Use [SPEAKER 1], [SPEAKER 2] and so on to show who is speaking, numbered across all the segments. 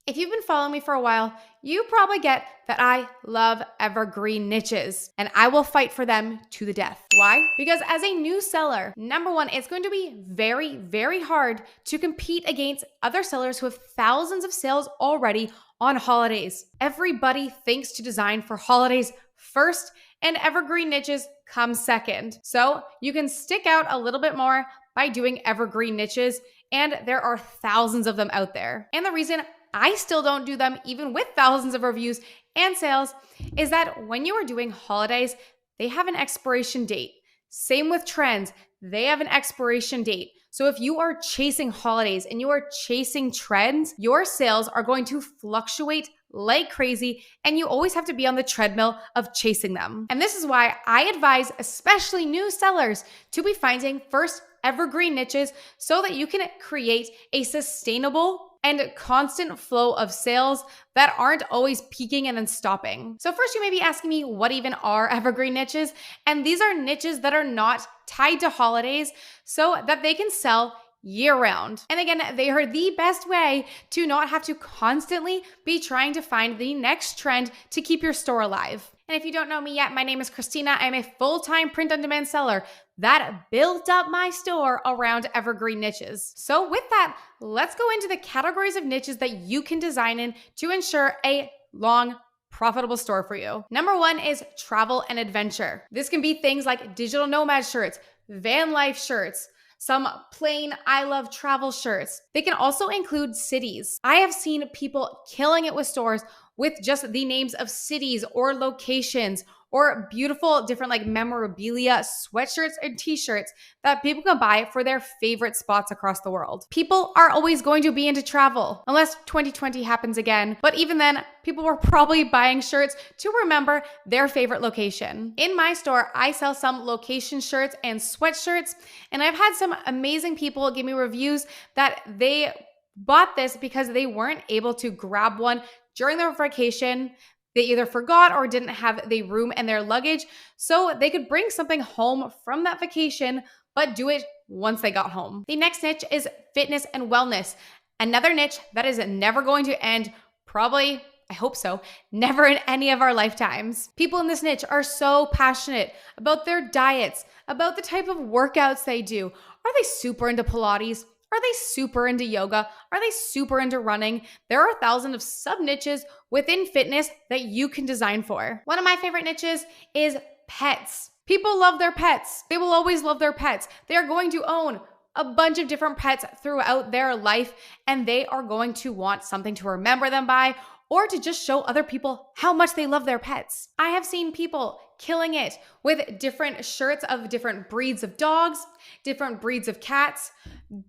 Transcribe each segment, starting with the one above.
[SPEAKER 1] If you've been following me for a while, you probably get that I love evergreen niches and I will fight for them to the death. Why? Because as a new seller, number one, it's going to be very, very hard to compete against other sellers who have thousands of sales already on holidays. Everybody thinks to design for holidays first, and evergreen niches come second. So you can stick out a little bit more by doing evergreen niches, and there are thousands of them out there. And the reason I still don't do them, even with thousands of reviews and sales, is that when you are doing holidays, they have an expiration date. Same with trends, they have an expiration date. So if you are chasing holidays and you are chasing trends, your sales are going to fluctuate like crazy, and you always have to be on the treadmill of chasing them. And this is why I advise, especially new sellers, to be finding first evergreen niches so that you can create a sustainable and constant flow of sales that aren't always peaking and then stopping. So first you may be asking me, what even are evergreen niches? And these are niches that are not tied to holidays so that they can sell year round. And again, they are the best way to not have to constantly be trying to find the next trend to keep your store alive. And if you don't know me yet, my name is Christina. I'm a full-time print-on-demand seller that built up my store around evergreen niches. So with that, let's go into the categories of niches that you can design in to ensure a long, profitable store for you. Number one is travel and adventure. This can be things like digital nomad shirts, van life shirts, some plain I love travel shirts. They can also include cities. I have seen people killing it with stores with just the names of cities or locations or beautiful different like memorabilia, sweatshirts and t-shirts that people can buy for their favorite spots across the world. People are always going to be into travel, unless 2020 happens again. But even then, people were probably buying shirts to remember their favorite location. In my store, I sell some location shirts and sweatshirts, and I've had some amazing people give me reviews that they bought this because they weren't able to grab one during their vacation. They either forgot or didn't have the room in their luggage, so they could bring something home from that vacation, but do it once they got home. The next niche is fitness and wellness. Another niche that is never going to end, probably, I hope so, never in any of our lifetimes. People in this niche are so passionate about their diets, about the type of workouts they do. Are they super into Pilates? Are they super into yoga? Are they super into running? There are thousands of sub-niches within fitness that you can design for. One of my favorite niches is pets. People love their pets. They will always love their pets. They are going to own a bunch of different pets throughout their life, and they are going to want something to remember them by or to just show other people how much they love their pets. I have seen people killing it with different shirts of different breeds of dogs, different breeds of cats,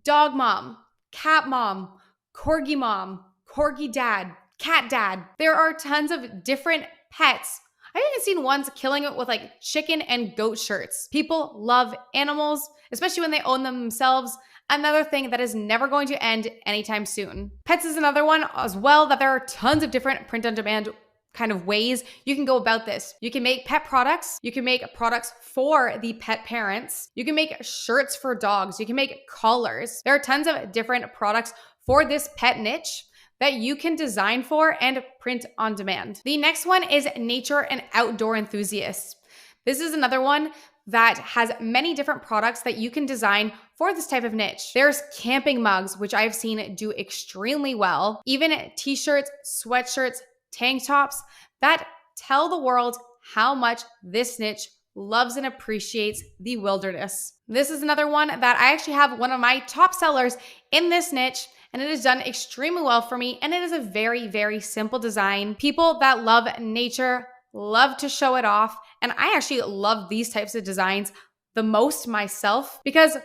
[SPEAKER 1] dog mom, cat mom, corgi dad, cat dad. There are tons of different pets. I've even seen ones killing it with like chicken and goat shirts. People love animals, especially when they own them themselves. Another thing that is never going to end anytime soon. Pets is another one as well, that there are tons of different print-on-demand kind of ways you can go about this. You can make pet products. You can make products for the pet parents. You can make shirts for dogs. You can make collars. There are tons of different products for this pet niche that you can design for and print on demand. The next one is nature and outdoor enthusiasts. This is another one that has many different products that you can design for this type of niche. There's camping mugs, which I've seen do extremely well. Even t-shirts, sweatshirts, tank tops that tell the world how much this niche loves and appreciates the wilderness. This is another one that I actually have one of my top sellers in this niche, and it has done extremely well for me. And it is a very, very simple design. People that love nature love to show it off. And I actually love these types of designs the most myself because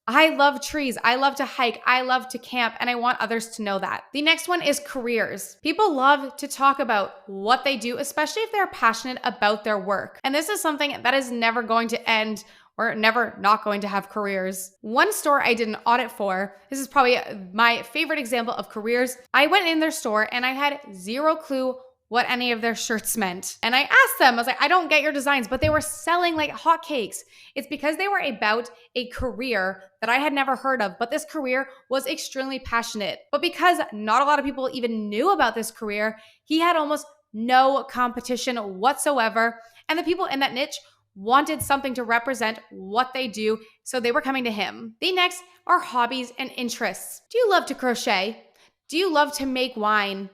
[SPEAKER 1] I love trees. I love to hike. I love to camp, and I want others to know that. The next one is careers. People love to talk about what they do, especially if they're passionate about their work. And this is something that is never going to end or never not going to have careers. One store I did an audit for, this is probably my favorite example of careers. I went in their store and I had zero clue what any of their shirts meant. And I asked them, I was like, I don't get your designs, but they were selling like hotcakes. It's because they were about a career that I had never heard of, but this career was extremely passionate. But because not a lot of people even knew about this career, he had almost no competition whatsoever. And the people in that niche wanted something to represent what they do, so they were coming to him. The next are hobbies and interests. Do you love to crochet? Do you love to make wine?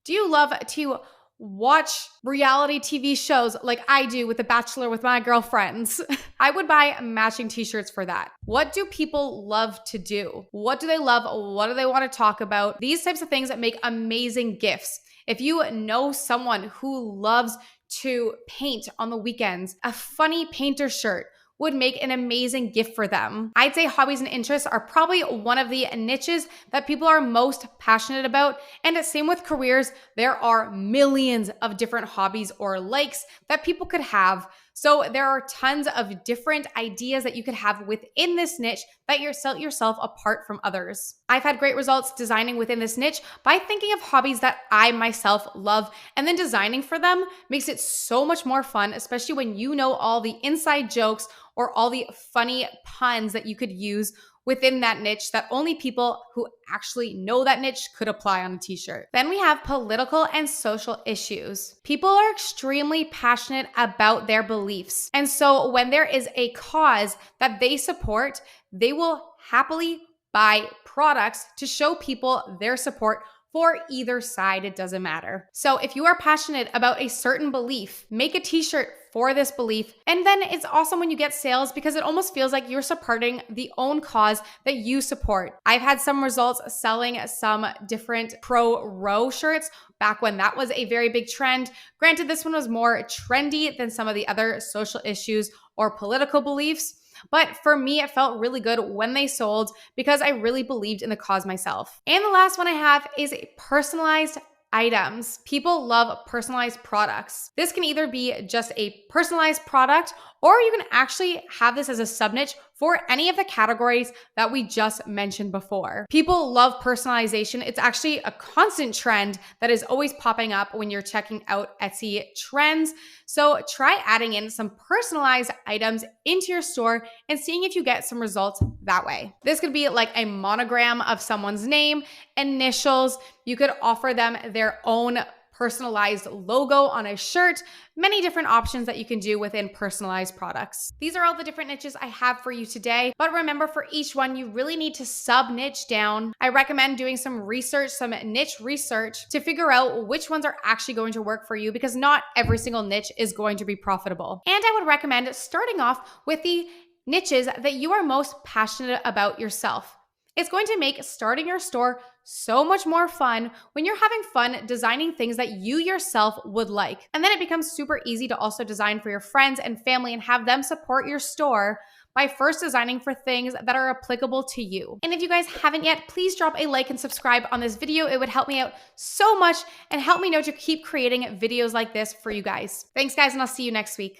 [SPEAKER 1] Do you love to watch reality TV shows like I do with The Bachelor with my girlfriends? I would buy matching t-shirts for that. What do people love to do? What do they love? What do they want to talk about? These types of things that make amazing gifts. If you know someone who loves to paint on the weekends, a funny painter shirt would make an amazing gift for them. I'd say hobbies and interests are probably one of the niches that people are most passionate about. And same with careers, there are millions of different hobbies or likes that people could have. So there are tons of different ideas that you could have within this niche that set yourself apart from others. I've had great results designing within this niche by thinking of hobbies that I myself love, and then designing for them makes it so much more fun, especially when you know all the inside jokes or all the funny puns that you could use within that niche that only people who actually know that niche could apply on a t-shirt. Then we have political and social issues. People are extremely passionate about their beliefs. And so when there is a cause that they support, they will happily buy products to show people their support for either side. It doesn't matter. So if you are passionate about a certain belief, make a t-shirt for this belief. And then it's awesome when you get sales because it almost feels like you're supporting the own cause that you support. I've had some results selling some different pro-row shirts back when that was a very big trend. Granted, this one was more trendy than some of the other social issues or political beliefs. But for me, it felt really good when they sold because I really believed in the cause myself. And the last one I have is personalized items. People love personalized products. This can either be just a personalized product, or you can actually have this as a sub-niche for any of the categories that we just mentioned before. People love personalization. It's actually a constant trend that is always popping up when you're checking out Etsy trends. So try adding in some personalized items into your store and seeing if you get some results that way. This could be like a monogram of someone's name, initials. You could offer them their own personalized logo on a shirt, many different options that you can do within personalized products. These are all the different niches I have for you today, but remember, for each one, you really need to sub-niche down. I recommend doing some research, some niche research to figure out which ones are actually going to work for you, because not every single niche is going to be profitable. And I would recommend starting off with the niches that you are most passionate about yourself. It's going to make starting your store so much more fun when you're having fun designing things that you yourself would like. And then it becomes super easy to also design for your friends and family and have them support your store by first designing for things that are applicable to you. And if you guys haven't yet, please drop a like and subscribe on this video. It would help me out so much and help me know to keep creating videos like this for you guys. Thanks, guys, and I'll see you next week.